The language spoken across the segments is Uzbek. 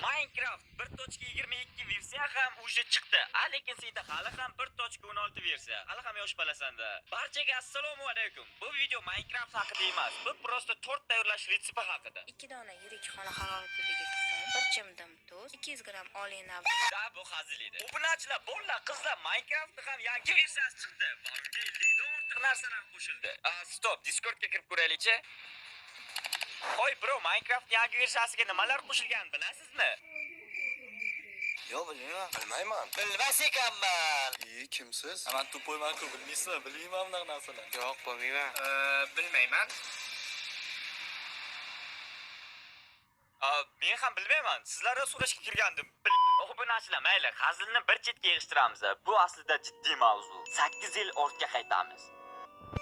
Minecraft 1.22 versiya ham уже chiqdi. Lekin senda hali ham 1.16 versiya. Hali ham yosh bolasanda. Barchaga assalomu alaykum. Bu video Minecraft haqida emas. Bu prosta tort tayyorlash retsepti haqida. 2 dona yirik xona haroratiga tuxum, 1 chimdim tuz, 200 gramm oliy nav. Da bu hazil edi. Obunachilar, bolalar, qizlar, Minecraftning ham yangi versiyasi chiqdi. Va unga 50 dan ortiq narsalar qo'shildi. Stop, Discordga kirib ko'raylik-chi. Hoy bro, Minecraft yangi versiyasiga nimalar qo'shilgan bilasizmi? Yo'q, bilmayman. Bilmayman. Bilmas ekanman. Kimsiz? Men to'poyman-ku, bilmaysizmi? Bilmayman bunaqa narsalar. Yo'q, bilmayman. Bilmayman. Men ham bilmayman. Sizlardan so'rashga kirgandim. Obunachilar, mayli, hazilni bir chetga yig'ishtiramiz. Bu aslida jiddiy mavzu. 8 yil ortga qaytamiz.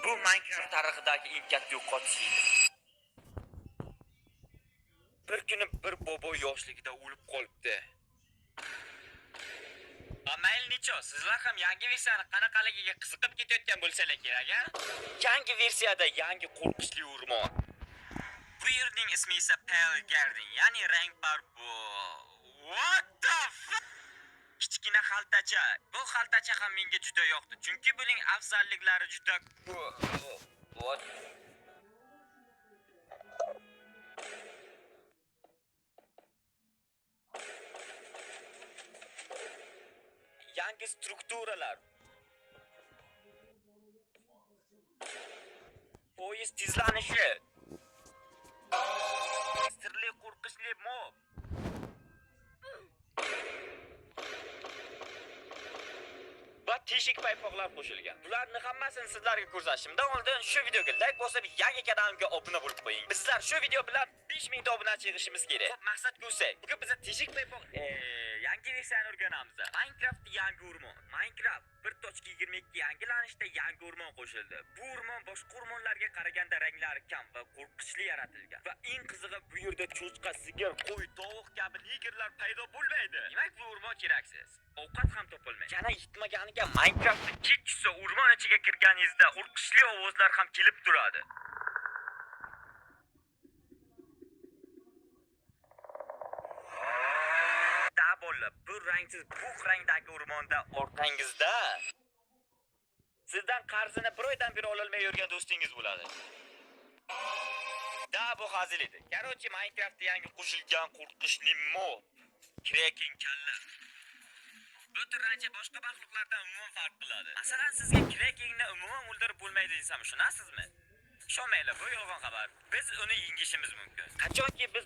Bu Minecraft tarixidagi eng katta yo'qotish edi. Bir kuni bir bobo yoshligida o'lib qolibdi. Mayli necho, sizlar ham yangi versiyani qanaqaligiga qiziqib ketayotgan bo'lsalar kerak, a? Yangi versiyada yangi qo'rqinchli o'rmon. Bu yerning ismi esa Pale Garden, ya'ni rangbar bu. What the fuck? Kichkina xaltacha. Bu xaltacha ham menga juda yoqdi, chunki buning afzalliklari juda ko'p. Yangi strukturalar. Poyezd tezlanishi. Sirli qo'rqinchli mob. Va teshik paypoqlar qo'shilgan. Bularni hammasini sizlarga ko'rsatishimdan oldin shu videoga like bosib, yangi kanalimga obuna bo'lib qo'ying. Bizlar shu video bilan 5000 ta obunachi yig'ishimiz kerak. Maqsad ko'rsak, bugun biz teshik paypoq yangi versiyani o'rganamiz. Minecraft yangi o'rmon. Minecraft 1.22 yangilanishda yangi o'rmon qo'shildi. Bu o'rmon boshqa o'rmonlarga qaraganda ranglari kam va qo'rqinchli yaratilgan. Va eng qizig'i, bu yerda cho'chqa, sigir, qo'y, tovuq kabi nigerlar paydo bo'lmaydi. Demak, bu o'rmon keraksiz. Ovqat ham topilmaydi. Yana yetmaganiga Minecraftda kechsa o'rmon ichiga kirganingizda qo'rqinchli ovozlar ham kelib turadi. Bu rangsiz bug' rangdagi o'rmonda orqangizda sizdan qarzini bir oydan beri ololmay yurgan do'stingiz bo'ladi. Da bu hazil edi. Qarochi Minecraftda yangi qo'shilgan qo'rqinchli mob, Kraken kalla. Bu turrancha boshqa maxluqlardan umuman farq qiladi. Masalan, sizga Krakenni umuman o'ldirib bo'lmaydi desam, tushunasizmi? Shomanglar, bu yolg'on xabar. Biz uni yengishimiz mumkin. Qachonki biz